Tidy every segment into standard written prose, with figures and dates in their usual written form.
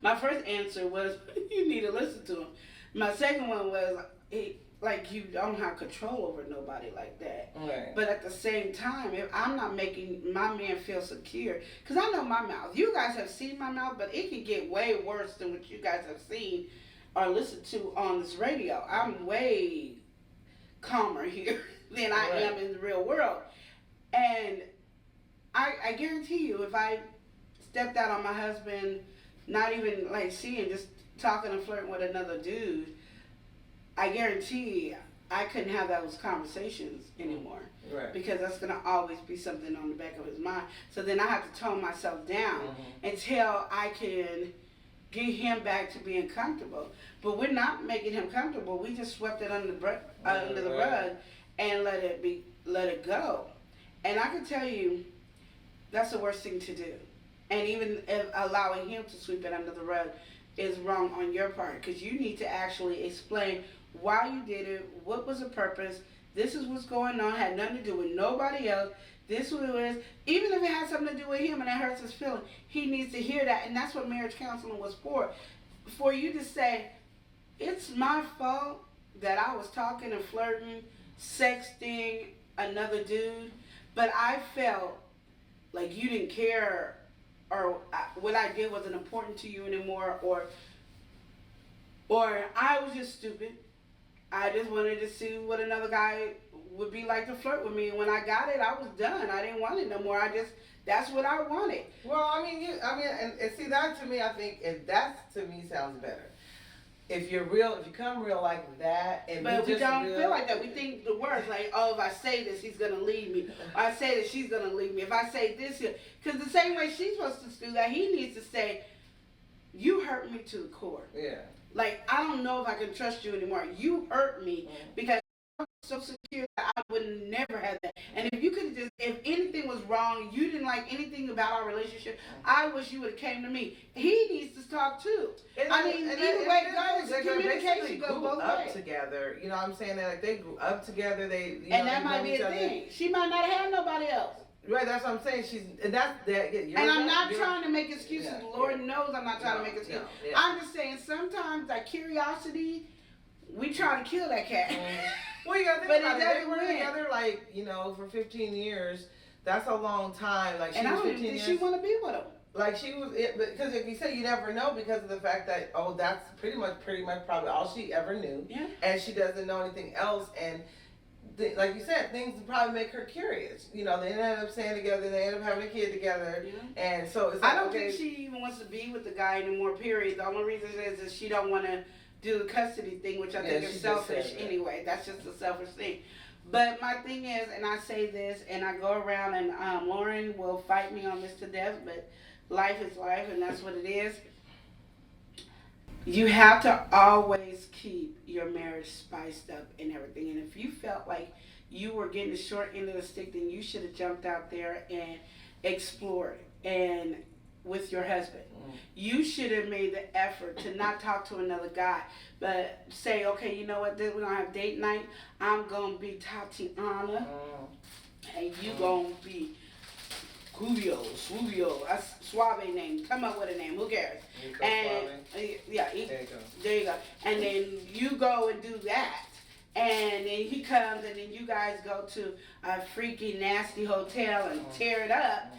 My first answer was, you need to listen to him. My second one was, like, you don't have control over nobody like that. Right. But at the same time, if I'm not making my man feel secure, because I know my mouth. You guys have seen my mouth, but it can get way worse than what you guys have seen or listened to on this radio. I'm way calmer here than I am in the real world. And I guarantee you, if I stepped out on my husband, not even like seeing, just talking and flirting with another dude, I guarantee I couldn't have those conversations anymore. Right. Because that's going to always be something on the back of his mind. So then I have to tone myself down until I can get him back to being comfortable. But we're not making him comfortable. We just swept it under the rug and let it go. And I can tell you, that's the worst thing to do. And even if allowing him to sweep it under the rug is wrong on your part, because you need to actually explain why you did it, what was the purpose, this is what's going on, had nothing to do with nobody else, this is what it was. Even if it had something to do with him and it hurts his feelings, he needs to hear that. And that's what marriage counseling was for you to say, it's my fault that I was talking and flirting, sexting another dude, but I felt like you didn't care, or what I did wasn't important to you anymore, or I was just stupid. I just wanted to see what another guy would be like to flirt with me. And when I got it, I was done. I didn't want it no more. That's what I wanted. Well, and see, that to me, I think, if that to me sounds better. If you come real like that, and but we don't real, feel like that. We think the words like, oh, if I say this, he's gonna leave me. Or I say that, she's gonna leave me. If I say this, because the same way she's supposed to do that, he needs to say, you hurt me to the core. Yeah. Like, I don't know if I can trust you anymore. You hurt me because I'm so secure that I would never have that. And if you could just, if anything was wrong, you didn't like anything about our relationship, I wish you would have came to me. He needs to talk too. Either way it goes, communication goes both ways. Together, you know what I'm saying? Like, they grew up together. And that might be a thing. She might not have had nobody else. Right, that's what I'm saying. And I'm not trying to make excuses. Lord knows I'm not trying to make excuses. I'm just saying sometimes that curiosity, we try to kill that cat. Well, you gotta think about it. They were together, like, for 15 years. That's a long time. Like, and I don't even think she want to be with him. Like, she was, because if you say, you never know, because of the fact that, that's pretty much probably all she ever knew. Yeah. And she doesn't know anything else. And like you said, things probably make her curious. They end up staying together, they end up having a kid together, and so it's like, I don't think she even wants to be with the guy anymore, period. The only reason is she don't want to do the custody thing, which I think is selfish anyway. That's just a selfish thing. But my thing is, and I say this, and I go around, and Lauren will fight me on this to death, but life is life, and that's what it is. You have to always keep your marriage spiced up and everything. And if you felt like you were getting the short end of the stick, then you should have jumped out there and explored and with your husband. You should have made the effort to not talk to another guy, but say, okay, you know what, we're going to have date night. I'm going to be Tatiana, and you going to be Swubio, that's suave name. Come up with a name. Who cares? And there you go. And then you go and do that, and then he comes, and then you guys go to a freaky nasty hotel and tear it up.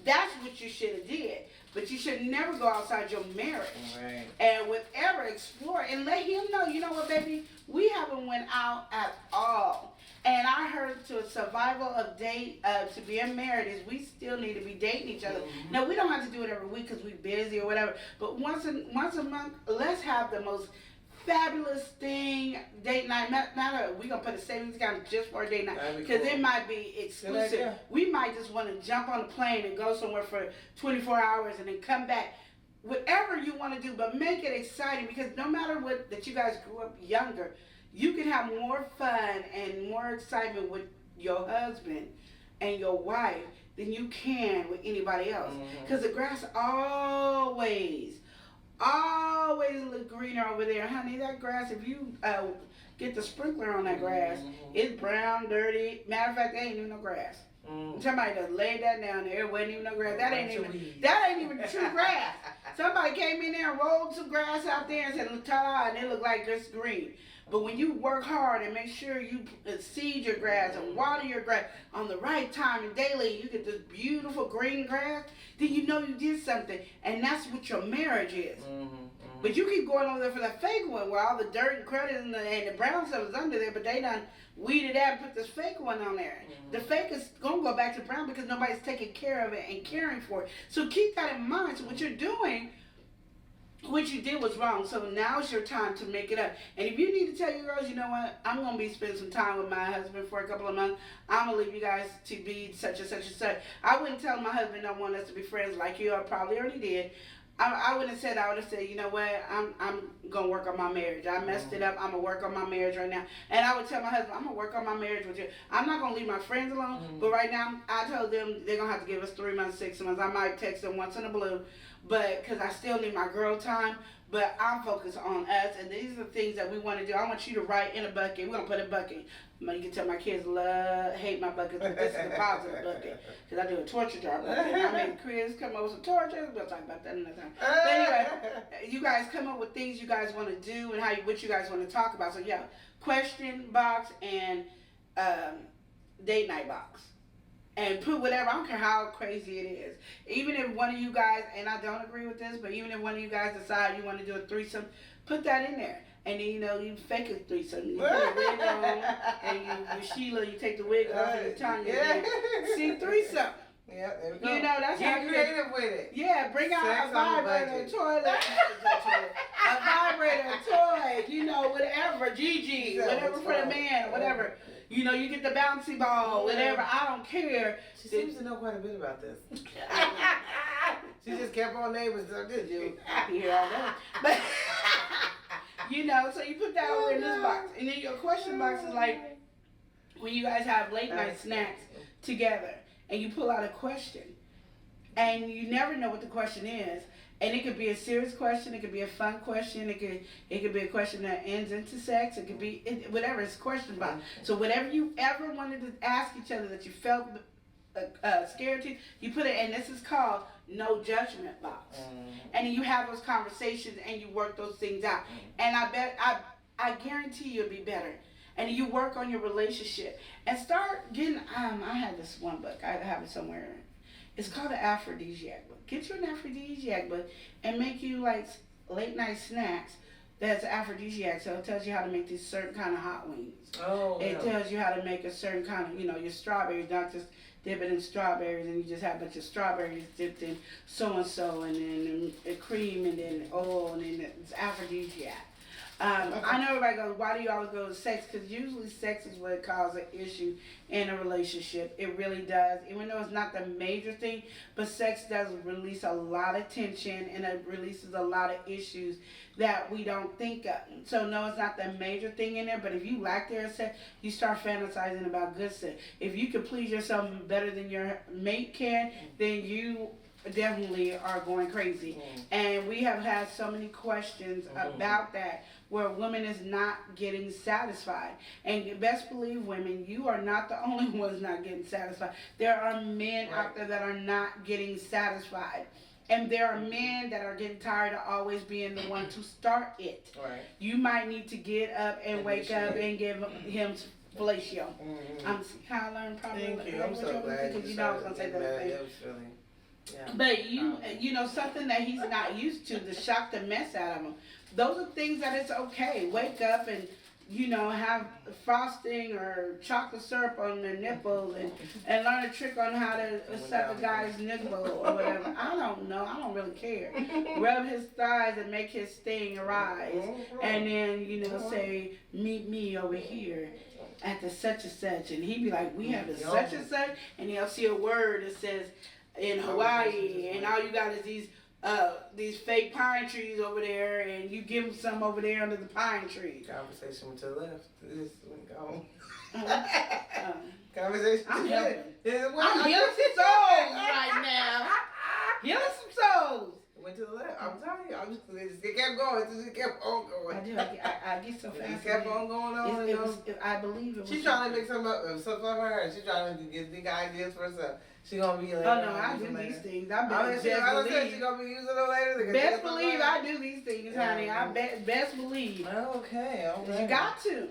That's what you should have did. But you should never go outside your marriage. Right. And whatever, explore and let him know, you know what, baby, we haven't went out at all. And I heard to survival of to being married is we still need to be dating each other. Now, we don't have to do it every week because we're busy or whatever. But once a month, let's have the most fabulous thing, date night. We're going to put a savings account just for a date night because it might be exclusive. We might just want to jump on a plane and go somewhere for 24 hours and then come back. Whatever you want to do, but make it exciting, because no matter what, that you guys grew up younger, you can have more fun and more excitement with your husband and your wife than you can with anybody else. Because the grass always look greener over there. Honey, that grass, if you get the sprinkler on that grass, it's brown, dirty. Matter of fact, there ain't even no grass. Somebody just laid that down there. It wasn't even no grass. That ain't even true grass. Somebody came in there and rolled some grass out there and said, ta-da, and it looked like it's green. But when you work hard and make sure you seed your grass and water your grass on the right time and daily, you get this beautiful green grass, then you know you did something. And that's what your marriage is. But you keep going over there for that fake one where all the dirt and credit and the brown stuff is under there, but they done weeded out and put this fake one on there. The fake is going to go back to brown because nobody's taking care of it and caring for it. So keep that in mind. So what you're doing, what you did was wrong. So now's your time to make it up. And if you need to tell your girls, you know what, I'm going to be spending some time with my husband for a couple of months. I'm going to leave you guys to be such and such and such. I wouldn't tell my husband I want us to be friends like you. I probably already did. I wouldn't have said, I would have said, you know what, I'm going to work on my marriage. I messed it up. I'm going to work on my marriage right now. And I would tell my husband, I'm going to work on my marriage with you. I'm not going to leave my friends alone, but right now I told them they're going to have to give us 3 months, 6 months. I might text them once in a blue, but because I still need my girl time. But I'm focused on us, and these are the things that we want to do. I want you to write in a bucket. We're going to put a bucket. You can tell my kids hate my bucket, but this is a positive bucket. Because I do a torture jar bucket. I made Chris come up with some tortures. We'll talk about that another time. But anyway, you guys come up with things you guys want to do and what you guys want to talk about. So, yeah, question box and date night box. And put whatever, I don't care how crazy it is. Even if one of you guys, and I don't agree with this, but even if one of you guys decide you want to do a threesome, put that in there. And then, you fake a threesome. You put a wig on, and you Sheila, you take the wig off and you Tanya. See, threesome. Yeah, there we go. That's how Get creative with it. Yeah, bring out a vibrator, a toilet, a vibrator, a toy, whatever, Gigi, whatever for the man, whatever. You get the bouncy ball, whatever. I don't care. She seems to know quite a bit about this. She just kept on naming stuff, didn't you? I hear all that. But, so you put that over in this box. And then your question box is like when you guys have late night snacks together and you pull out a question and you never know what the question is. And it could be a serious question. It could be a fun question. It could be a question that ends into sex. It could be whatever. It's a question box. So whatever you ever wanted to ask each other that you felt scared to, you put it. And this is called no judgment box. And then you have those conversations and you work those things out. And I guarantee you'll be better. And you work on your relationship and start getting. I had this one book. I have it somewhere. It's called an aphrodisiac book. Get you an aphrodisiac book and make you like late night snacks that's aphrodisiac. So it tells you how to make these certain kind of hot wings. It tells you how to make a certain kind of, your strawberries, not just dip it in strawberries and you just have a bunch of strawberries dipped in so-and-so and then cream and then oil and then it's aphrodisiac. I know everybody goes, why do you always go to sex? Because usually sex is what causes an issue in a relationship. It really does. Even though it's not the major thing, but sex does release a lot of tension and it releases a lot of issues that we don't think of. So no, it's not the major thing in there, but if you lack their sex, you start fantasizing about good sex. If you can please yourself better than your mate can, then you definitely are going crazy. And we have had so many questions about that, where women is not getting satisfied. And best believe, women, you are not the only ones not getting satisfied. There are men out there that are not getting satisfied. And there are men that are getting tired of always being the one to start it. You might need to get up and wake up and give him fellatio. How I learned probably. Thank you. I'm so glad. Because I was going to say that thing. Yeah. But something that he's not used to shock the mess out of him. Those are things that it's okay. Wake up and, have frosting or chocolate syrup on their nipples and learn a trick on how to suck a guy's nipple or whatever. I don't know. I don't really care. Rub his thighs and make his sting arise. And then, say, meet me over here at the such and such. And he'd be like, we have a such and such. And he'll see a word that says, in Hawaii, and all you got is these fake pine trees over there, and you give them some over there under the pine tree. Conversation to the left. This one go. Conversation. I'm to healing. the I'm healing some souls right now. Healing some souls. went to the left. I'm telling you, it kept going. It just kept on going. I get so It fascinated. kept on going on. I believe it was. She's trying to make something up for her. She's trying to think ideas for herself. She gonna be like, oh no, I do these things. I best she gonna be using them later. Best believe I do these things, honey. I best believe. Okay, okay. You got to.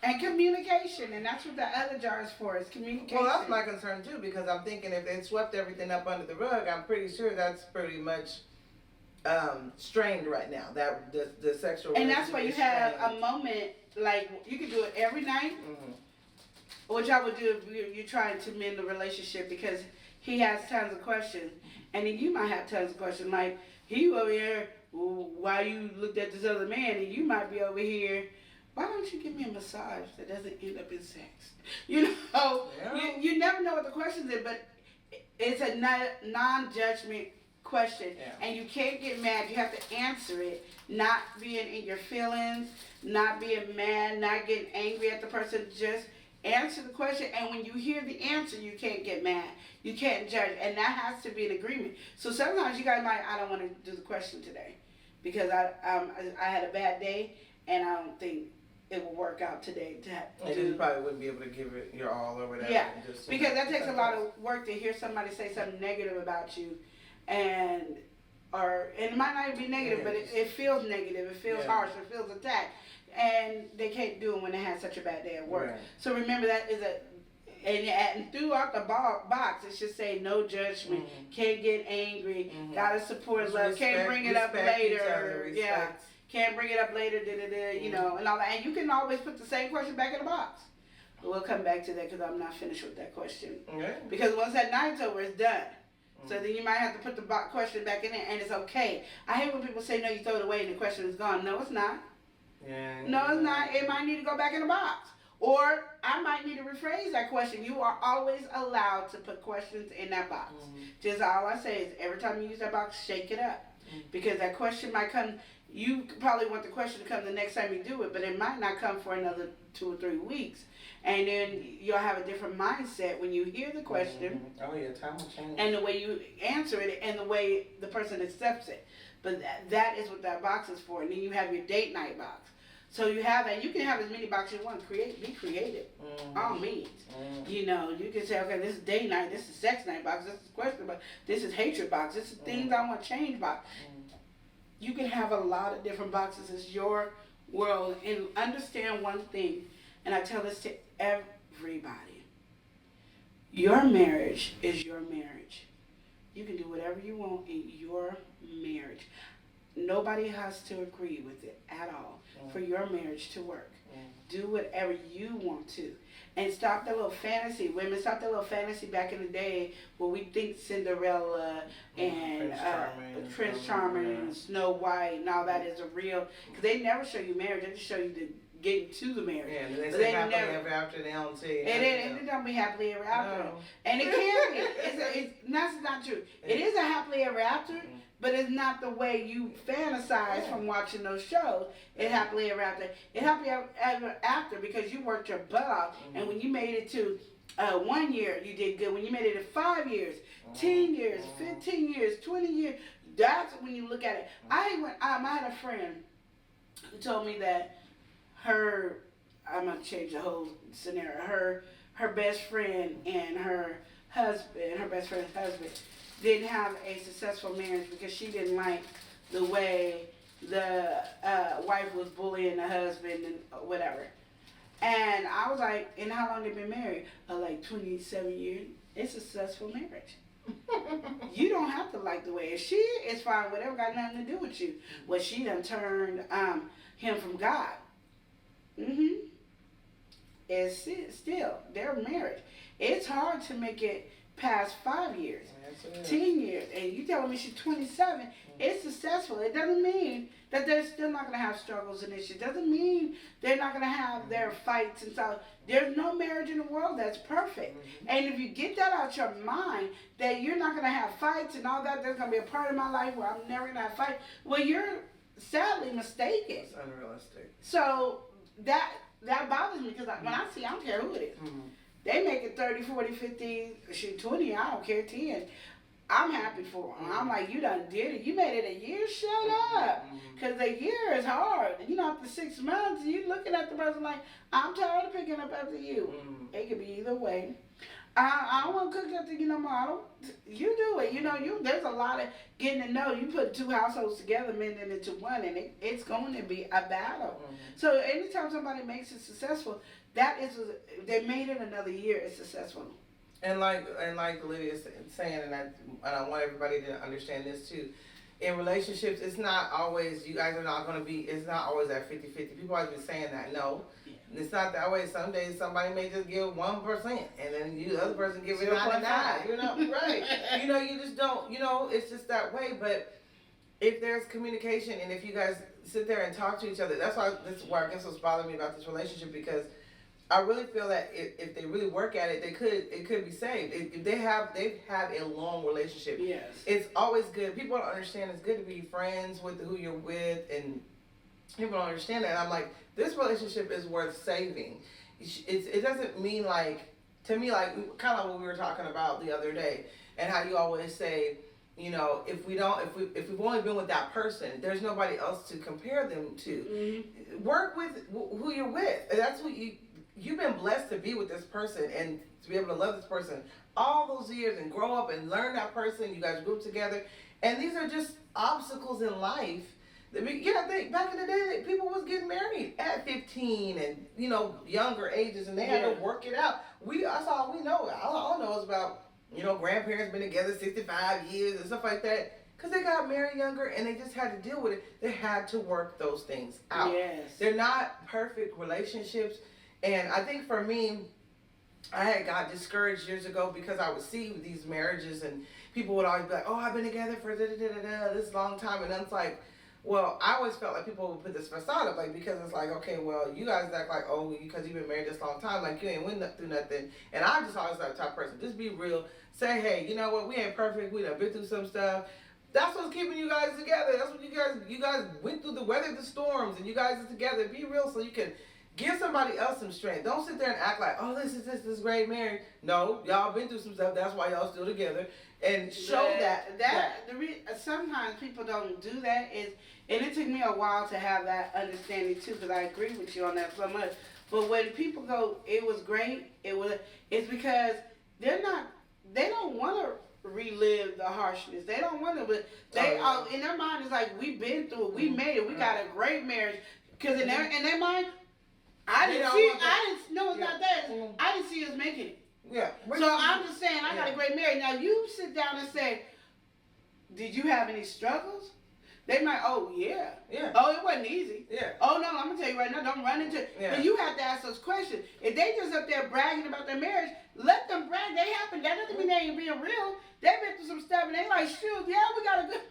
And communication, and that's what the other jar is for, is communication. Well, that's my concern too, because I'm thinking if they swept everything up under the rug, I'm pretty sure that's pretty much strained right now. That the sexual. And that's why you have a moment, like you can do it every night. Mm-hmm. What y'all would do if you're trying to mend the relationship, because he has tons of questions, and then you might have tons of questions, like he over here, well, why you looked at this other man, and you might be over here, why don't you give me a massage that doesn't end up in sex? You know, yeah. you never know what the questions is, but it's a non-judgment question, and you can't get mad. You have to answer it, not being in your feelings, not being mad, not getting angry at the person, just answer the question, and when you hear the answer, you can't get mad. You can't judge, and that has to be an agreement. So sometimes you guys might, I don't want to do the question today because I had a bad day, and I don't think it will work out today. And you probably wouldn't be able to give it your all or whatever. Yeah, because that takes a lot of work to hear somebody say something negative about you, and it might not even be negative, but it feels negative. It feels harsh. It feels attacked. And they can't do it when they had such a bad day at work. Right. So remember that is and throughout the box it should say no judgment, can't get angry, gotta support love, can't bring it up later. Yeah, can't bring it up later, you know, and all that. And you can always put the same question back in the box. But we'll come back to that because I'm not finished with that question. Okay. Because once that night's over, it's done. So then you might have to put the question back in there, and it's okay. I hate when people say, no, you throw it away and the question is gone. No, it's not. Yeah, no, it's not. It might need to go back in the box. Or I might need to rephrase that question. You are always allowed to put questions in that box. Just all I say is every time you use that box, shake it up. Because that question might come, you probably want the question to come the next time you do it, but it might not come for another 2 or 3 weeks. And then you'll have a different mindset when you hear the question. Oh yeah, time will change. And the way you answer it and the way the person accepts it. But that is what that box is for. And then you have your date night box. So you have that. You can have as many boxes you want. Be creative. All means. You know, you can say, okay, this is date night. This is sex night box. This is question box. This is hatred box. This is things I want to change box. You can have a lot of different boxes. It's your world. And understand one thing, and I tell this to everybody. Your marriage is your marriage. You can do whatever you want in your marriage. Nobody has to agree with it at all for your marriage to work. Do whatever you want to. And stop the little fantasy. Women, stop the little fantasy back in the day where we think Cinderella and Prince Charming and Snow White and all that is a real. Because they never show you marriage. They just show you the getting to the marriage. Yeah, they say happily ever after. They don't say it don't be happily ever after. No. And it can be. That's not true. It is a happily ever after. But it's not the way you fantasize from watching those shows. It's happily ever after. It's happily ever after because you worked your butt off. And when you made it to 1 year, you did good. When you made it to 5 years, 10 years, 15 years, 20 years, that's when you look at it. I had a friend who told me that I'm going to change the whole scenario. Her best friend and her best friend's husband, didn't have a successful marriage because she didn't like the way the wife was bullying the husband and whatever. And I was like, and how long they been married? Like 27 years. It's a successful marriage. You don't have to like the way. If she is fine, whatever, got nothing to do with you. Well, she done turned him from God. It's still their marriage. It's hard to make it past 5 years, 10 years, and you telling me she's 27, it's successful. It doesn't mean that they're still not going to have struggles and issues. It doesn't mean they're not going to have their fights and stuff. There's no marriage in the world that's perfect. And if you get that out your mind, that you're not going to have fights and all that, there's going to be a part of my life where I'm never going to have fights, well, you're sadly mistaken. It's unrealistic. So that bothers me because when I see, I don't care who it is. They make it 30, 40, 50, shoot, 20, I don't care, 10. I'm happy for him. I'm like, you done did it. You made it a year. Shut up, because a year is hard. You know, after 6 months, you looking at the person like, I'm tired of picking up after you. It could be either way. I don't want to cook after you no more. You do it. You know, there's a lot of getting to know. You put 2 households together, mending into one, and it's going to be a battle. So anytime somebody makes it successful, they made it another year. It's successful. And like Lydia is saying, and I want everybody to understand this too. In relationships, it's not always, you guys are not going to be, it's not always at 50-50. People always been saying that. No, it's not that way. Some days somebody may just give 1%, and then the other person give it 99. You know, right? You know, you just don't. You know, it's just that way. But if there's communication, and if you guys sit there and talk to each other, that's why I guess what's bothering me about this relationship, because I really feel that if they really work at it, it could be saved. If they've had a long relationship. Yes. It's always good. People don't understand it's good to be friends with who you're with, and people don't understand that. And I'm like, this relationship is worth saving. It doesn't mean like, to me, like kind of what we were talking about the other day, and how you always say, you know, if we've only been with that person, there's nobody else to compare them to. Work with who you're with. That's what you've been blessed to be with this person and to be able to love this person all those years and grow up and learn that person. You guys grew up together, and these are just obstacles in life. Yeah, back in the day, people was getting married at 15 and, you know, younger ages, and they had to work it out. That's all we know. All I know is about, you know, grandparents been together 65 years and stuff like that, because they got married younger and they just had to deal with it. They had to work those things out. Yes. They're not perfect relationships. And I think for me, I had got discouraged years ago because I would see these marriages and people would always be like, oh, I've been together for this long time. And then it's like, well, I always felt like people would put this facade up, like, because it's like, okay, well, you guys act like, oh, because you've been married this long time, like, you ain't went through nothing. And I just always like the type of person, just be real. Say, hey, you know what, we ain't perfect. We done been through some stuff. That's what's keeping you guys together. That's what you guys went through, weathered the storms, and you guys are together. Be real so you can give somebody else some strength. Don't sit there and act like, oh, this is great marriage. No, y'all been through some stuff. That's why y'all still together. And show that. Sometimes people don't do that. And it took me a while to have that understanding too, because I agree with you on that so much. But when people go, it was great. It's because they don't want to relive the harshness. They don't want to, but in their mind it's like, we've been through it. We made it. We got a great marriage. Because in their mind, I didn't see us making it. Yeah. So I'm just saying, I got a great marriage. Now you sit down and say, did you have any struggles? They might, oh yeah. Oh, it wasn't easy. Yeah. Oh no, I'm gonna tell you right now, don't run into it. Yeah. But you have to ask those questions. If they just up there bragging about their marriage, let them brag. They happen. That doesn't mean they ain't being real. They've been through some stuff and they like, shoot, yeah, we got a good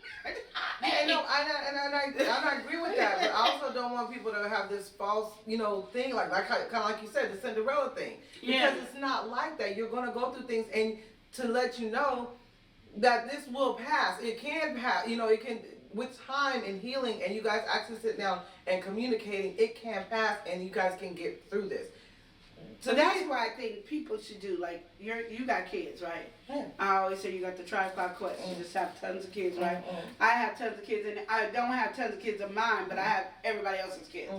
marriage. I agree with that, but I also don't want people to have this false, you know, thing like kind of like you said, the Cinderella thing. Because it's not like that. You're gonna go through things, and to let you know that this will pass. It can pass. You know, it can, with time and healing, and you guys actually sit down and communicating, it can pass, and you guys can get through this. So that's why I think people should do, like, you got kids, right? Yeah. I always say you got the tripod quest. You just have tons of kids, right? I have tons of kids, and I don't have tons of kids of mine, but I have everybody else's kids.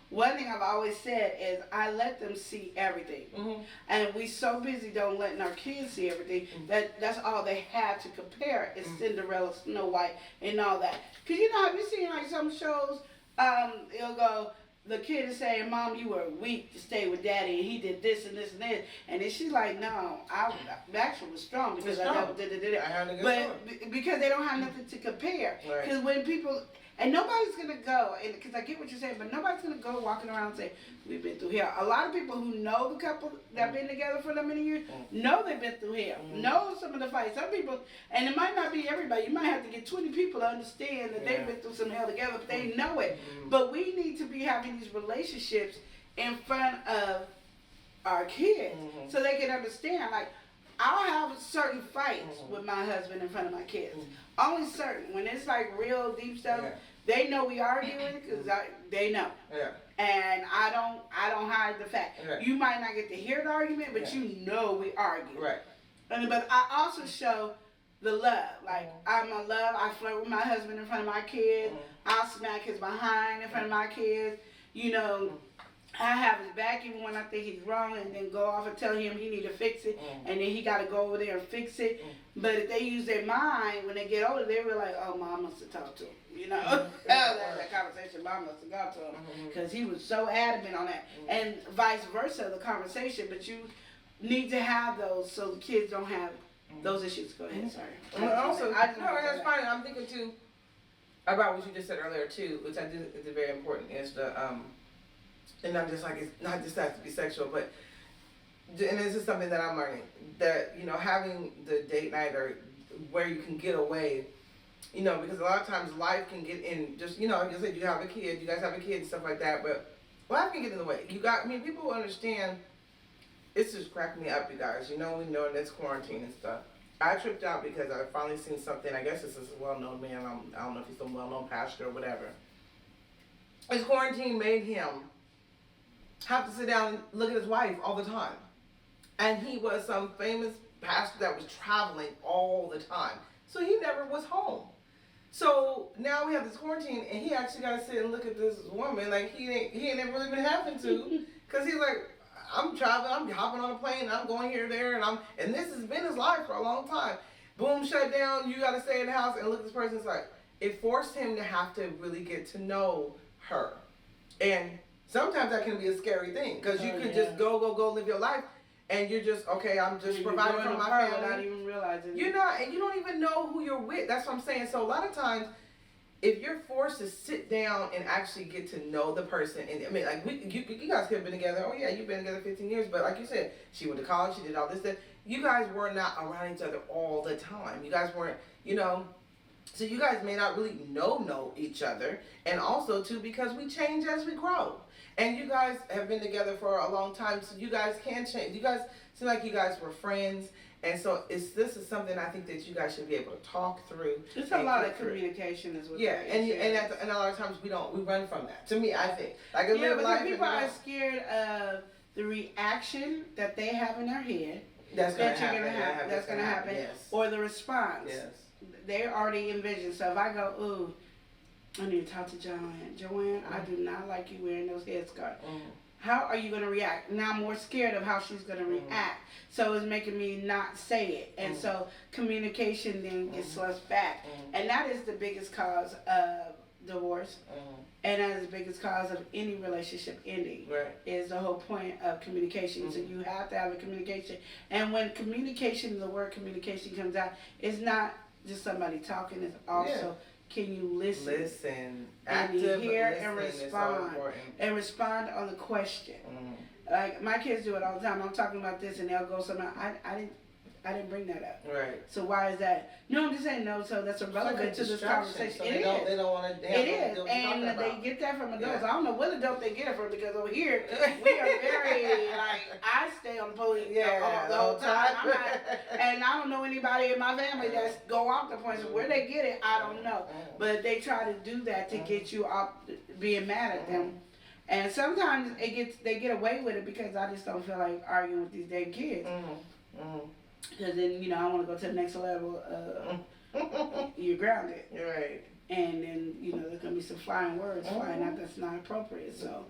One thing I've always said is I let them see everything. And we so busy don't letting our kids see everything that's all they have to compare is Cinderella, Snow White, and all that. Because, you know, have you seen, like, some shows, it'll go, the kid is saying, Mom, you were weak to stay with Daddy, and he did this and this and this. And then she's like, no, I actually was strong because I never did it. I had a good But because they don't have nothing to compare. Because when people, and nobody's going to go, and because I get what you're saying, but nobody's going to go walking around and say, we've been through hell. A lot of people who know the couple that have been together for that many years know they've been through hell, know some of the fights. Some people, and it might not be everybody, you might have to get 20 people to understand that they've been through some hell together, but they know it. But we need to be having these relationships in front of our kids so they can understand. Like, I'll have certain fights with my husband in front of my kids. Only certain. When it's like real deep stuff, they know we arguing because they know. And I don't hide the fact. You might not get to hear the argument, but you know we argue. Right. But I also show the love. Like, I'm a love. I flirt with my husband in front of my kids. I'll smack his behind in front of my kids. You know, I have his back even when I think he's wrong, and then go off and tell him he need to fix it, and then he got to go over there and fix it. But if they use their mind, when they get older, they were like, oh, Mom must have talked to him. You know, that conversation, Mom must have got to him, because he was so adamant on that. And vice versa, the conversation. But you need to have those so the kids don't have those issues. Go ahead, sorry. Also, no, that's fine. I'm thinking too about what you just said earlier too, which I think is very important, is the and not just like it's not just has to be sexual, but and this is something that I'm learning, that you know, having the date night or where you can get away, you know, because a lot of times life can get in. Just, you know, like I said, you have a kid, you guys have a kid and stuff like that, but life can get in the way. I mean, people understand. It's just cracking me up, you guys. You know, we know it's quarantine and stuff. I tripped out because I finally seen something. I guess this is a well-known man. I don't know if he's a well-known pastor or whatever. His quarantine made him have to sit down and look at his wife all the time. And he was some famous pastor that was traveling all the time. So he never was home. So now we have this quarantine, and he actually got to sit and look at this woman like he ain't never really been having to, because he's like, I'm traveling, I'm hopping on a plane, I'm going here, there, and this has been his life for a long time. Boom, shut down, you gotta stay in the house and look at this person. It's like, it forced him to have to really get to know her. And sometimes that can be a scary thing, because you can just go live your life, and you're just, okay, I'm just providing for my family. Without even realizing it. You're not, and you don't even know who you're with. That's what I'm saying. So a lot of times, if you're forced to sit down and actually get to know the person, and I mean, like, you guys could have been together. Oh yeah, you've been together 15 years, but like you said, she went to college, she did all this stuff. You guys were not around each other all the time. You guys weren't, you know, so you guys may not really know each other, and also too, because we change as we grow, and you guys have been together for a long time, so you guys can change. You guys seem like you guys were friends. And so this is something I think that you guys should be able to talk through. It's a lot of communication is what. Yeah, and a lot of times we run from that. To me, I think like live life. People are scared of the reaction that they have in their head. That's gonna happen. Yes. Or the response. Yes. They already envision. So if I go, ooh, I need to talk to Joanne, I do not like you wearing those headscarves. How are you going to react? Now I'm more scared of how she's going to react. So it's making me not say it. And so communication then gets slushed back. And that is the biggest cause of divorce. And that is the biggest cause of any relationship ending. Right. Is the whole point of communication. So you have to have a communication. And when communication, the word communication comes out, it's not just somebody talking. It's also... Can you listen? Active and hear listening and respond. And respond on the question. Like, my kids do it all the time. I'm talking about this and they'll go somewhere. I didn't bring that up. Right. So why is that? No, I'm just saying no. So that's irrelevant to this conversation. So they don't want to. It is, and they get that from adults. I don't know what adult they get it from, because over here we are very like, I stay on the podium the whole time. And I don't know anybody in my family that's go off the point. So where they get it, I don't know. But they try to do that to get you up being mad at them. And sometimes they get away with it because I just don't feel like arguing with these damn kids. Because then, you know, I want to go to the next level. You're grounded. Right. And then, you know, there's going to be some flying words flying out that's not appropriate. So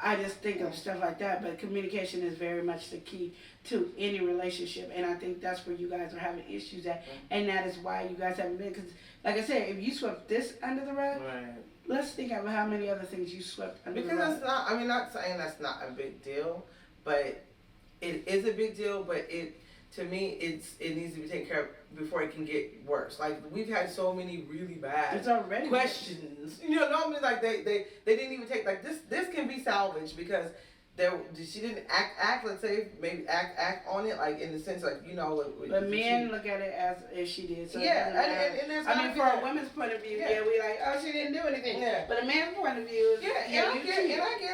I just think of stuff like that. But communication is very much the key to any relationship. And I think that's where you guys are having issues at. And that is why you guys haven't been. Because, like I said, if you swept this under the rug, let's think of how many other things you swept under the rug. Because that's not, I mean, not saying that's not a big deal, but it is a big deal, but to me, it needs to be taken care of before it can get worse. Like, we've had so many really bad questions. You know what I mean? Like, they didn't even take, like, this can be salvaged because she didn't act, let's say, maybe act on it, like, in the sense, like, you know. But men look at it as if she did. So and there's I mean, for a women's point of view, we like, oh, she didn't do anything. Yeah. But a man's point of view is, I get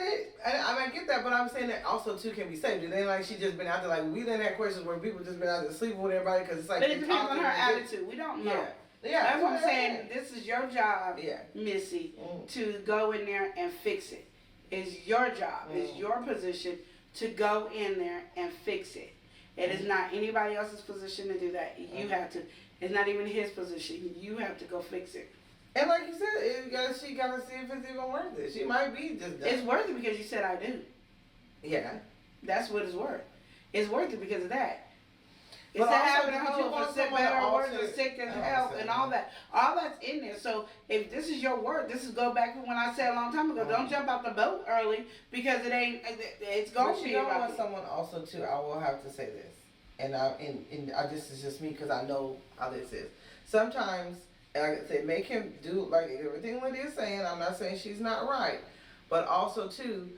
it. I get that, but I'm saying that also, too, can be saved. It ain't like she just been out there, like, we done had questions where people just been out there sleeping with everybody, because it's like. But it depends on her attitude. We don't know. That's what I'm saying. This is your job, Missy, to go in there and fix it. It's your job. It's your position to go in there and fix it. It is not anybody else's position to do that. You have to. It's not even his position. You have to go fix it. And like you said, she gotta see if it's even worth it. She might be just done. It's worth it because you said I do. Yeah. That's what it's worth. It's worth it because of that. It's But that also, having a would you hope want for sick, someone to better, worse, alter- and sick as Oh, health, so- and all that. All that's in there. So if this is your word, this is go back to when I said a long time ago. Don't jump out the boat early because it ain't. It's going But to be you don't about want you. someone also too. I will have to say this, and this is just me because I know how this is. Sometimes, and like I said, make him do like everything Lydia's saying. I'm not saying she's not right, but also too,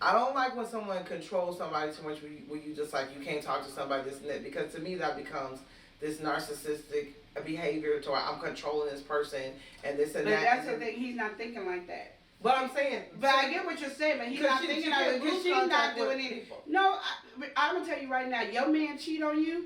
I don't like when someone controls somebody too much. Where you just like you can't talk to somebody this and that, because to me that becomes this narcissistic behavior to where I'm controlling this person and this and But that. that's the thing. He's not thinking like that. But I'm saying. But I get what you're saying, but he's not thinking of it because she's not doing it. No, I'm gonna tell you right now, your man cheat on you,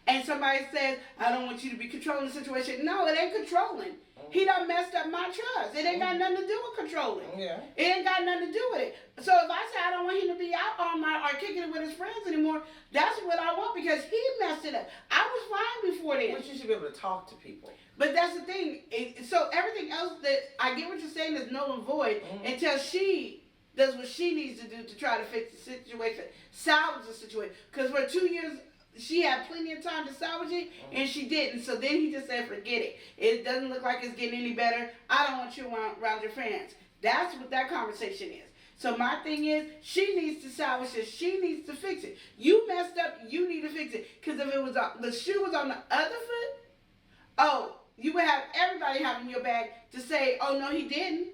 and somebody says, I don't want you to be controlling the situation. No, it ain't controlling. He done messed up my trust. It ain't got nothing to do with controlling. Yeah. It ain't got nothing to do with it. So if I say I don't want him to be out all night or kicking it with his friends anymore, that's what I want because he messed it up. I was fine before then. But you should be able to talk to people. But that's the thing. So everything else that I get what you're saying is null and void until she does what she needs to do to try to fix the situation, salvage the situation. Because for 2 years, she had plenty of time to salvage it, and she didn't. So then he just said, forget it. It doesn't look like it's getting any better. I don't want you around your friends. That's what that conversation is. So my thing is, she needs to salvage it. She needs to fix it. You messed up. You need to fix it. Because if it was the shoe was on the other foot, oh, you would have everybody having your back to say, oh, no, he didn't.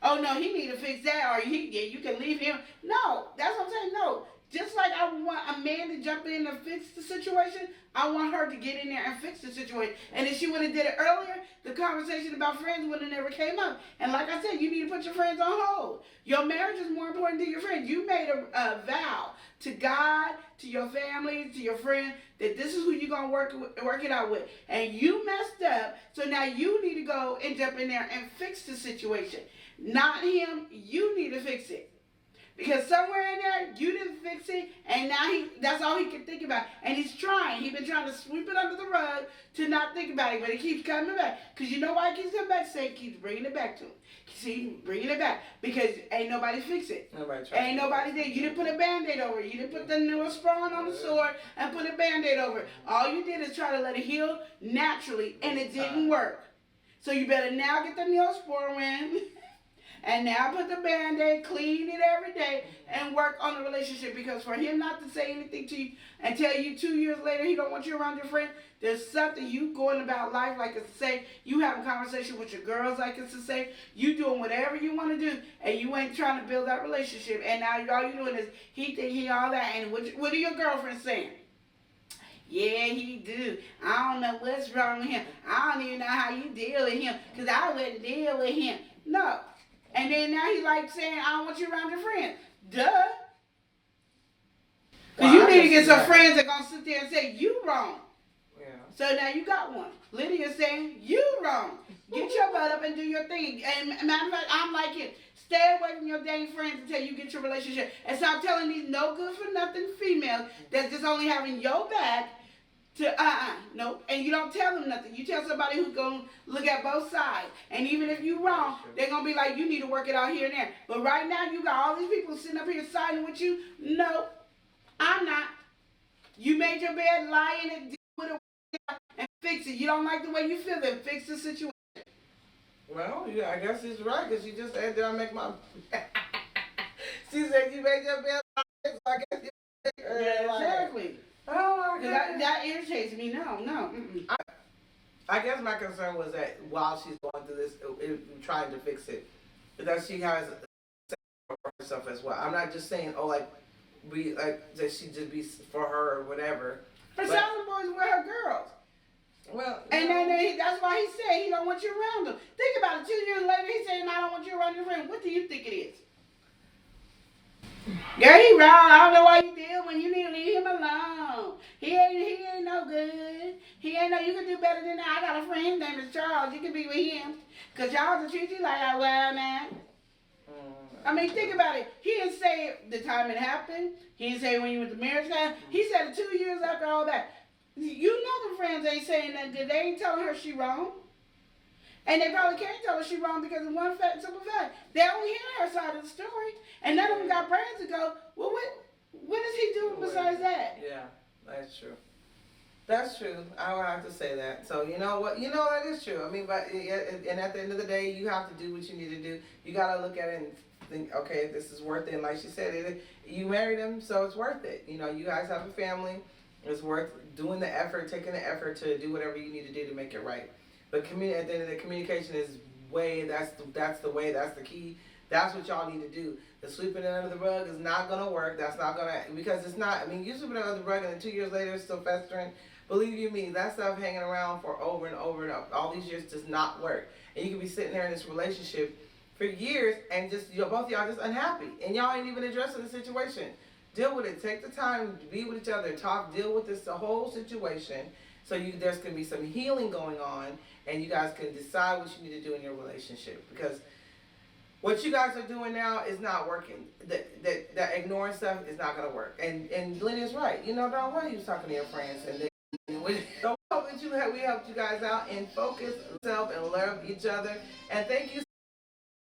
Oh, no, he need to fix that. Or you can leave him. No, that's what I'm saying. No. Just like I want a man to jump in and fix the situation, I want her to get in there and fix the situation. And if she would have did it earlier, the conversation about friends would have never came up. And like I said, you need to put your friends on hold. Your marriage is more important than your friends. You made a vow to God, to your family, to your friend, that this is who you're going to work it out with. And you messed up, so now you need to go and jump in there and fix the situation. Not him, you need to fix it. Because somewhere in there, you didn't fix it, and now that's all he can think about. And he's trying. He's been trying to sweep it under the rug to not think about it, but it keeps coming back. Because you know why it keeps coming back? Say, keeps bringing it back to him. See, bringing it back. Because ain't nobody fix it. Ain't nobody did. You didn't put a Band-Aid over it. You didn't put the Neosporin on the sore and put a Band-Aid over it. All you did is try to let it heal naturally, and it didn't work. So you better now get the Neosporin. And now put the Band-Aid, clean it every day, and work on the relationship. Because for him not to say anything to you and tell you 2 years later he don't want you around your friend, there's something you going about life like it's to say. You having conversation with your girls like it's to say. You doing whatever you want to do, and you ain't trying to build that relationship. And now all you doing is he think he all that. And what are your girlfriends saying? Yeah, he do. I don't know what's wrong with him. I don't even know how you deal with him, because I wouldn't deal with him. No. And then now he's like saying, I don't want you around your friends. Duh. Because you need to get some friends that going to sit there and say, you wrong. Yeah. So now you got one. Lydia's saying, you wrong. Get your butt up and do your thing. And matter of fact, I'm like him. Stay away from your dang friends until you get your relationship. And stop telling these no good for nothing females that's just only having your back to nope. And you don't tell them nothing. You tell somebody who's gonna look at both sides. And even if you wrong, they're gonna be like, you need to work it out here and there. But right now you got all these people sitting up here siding with you. No, I'm not. You made your bed, lie in it, deal with it, and fix it. You don't like the way you feel, then fix the situation. Well, yeah, I guess she's right, because she just said, did I make my... She said, you made your bed, so I guess you make her. Yeah, exactly. Oh, my God. That irritates me. No. I guess my concern was that while she's going through this, trying to fix it, that she has for herself as well. I'm not just saying, that she just be for her or whatever. Her sounding boys with her girls. Well, and then that's why he said he don't want you around them. Think about it. 2 years later, he's saying, I don't want you around your friend. What do you think it is? Girl, he wrong. I don't know why you deal when you need to leave him alone. He ain't no good. He ain't no, you can do better than that. I got a friend, his name is Charles. You can be with him. Because y'all just treat you like a wild man. I mean, think about it. He didn't say the time it happened. He didn't say when you went to marriage guy. He said it 2 years after all that. You know the friends ain't saying nothing good. They ain't telling her she wrong. And they probably can't tell her she wrong because of one fact, simple fact. They only hear her side of the story. And none of them got brains to go, well, what is he doing besides that? Yeah, that's true. That's true. I would have to say that. So you know what? That is true. I mean, but and at the end of the day, you have to do what you need to do. You gotta look at it and think, okay, this is worth it. And like she said, you married him, so it's worth it. You guys have a family. It's worth doing the effort, taking the effort to do whatever you need to do to make it right. But at the end of the communication is way. That's the way. That's the key. That's what y'all need to do. The sweeping it under the rug is not gonna work. That's not gonna because it's not. I mean, you sweep it under the rug and then 2 years later it's still festering. Believe you me, that stuff hanging around for over and over and over, all these years does not work. And you can be sitting there in this relationship for years and just both of y'all just unhappy and y'all ain't even addressing the situation. Deal with it. Take the time to be with each other, talk, deal with the whole situation. So there's gonna be some healing going on, and you guys can decide what you need to do in your relationship because what you guys are doing now is not working. That ignoring stuff is not gonna work. And Lenny's right. Don't want you talking to your friends and so we hope that we helped you guys out and focus yourself and love each other. And thank you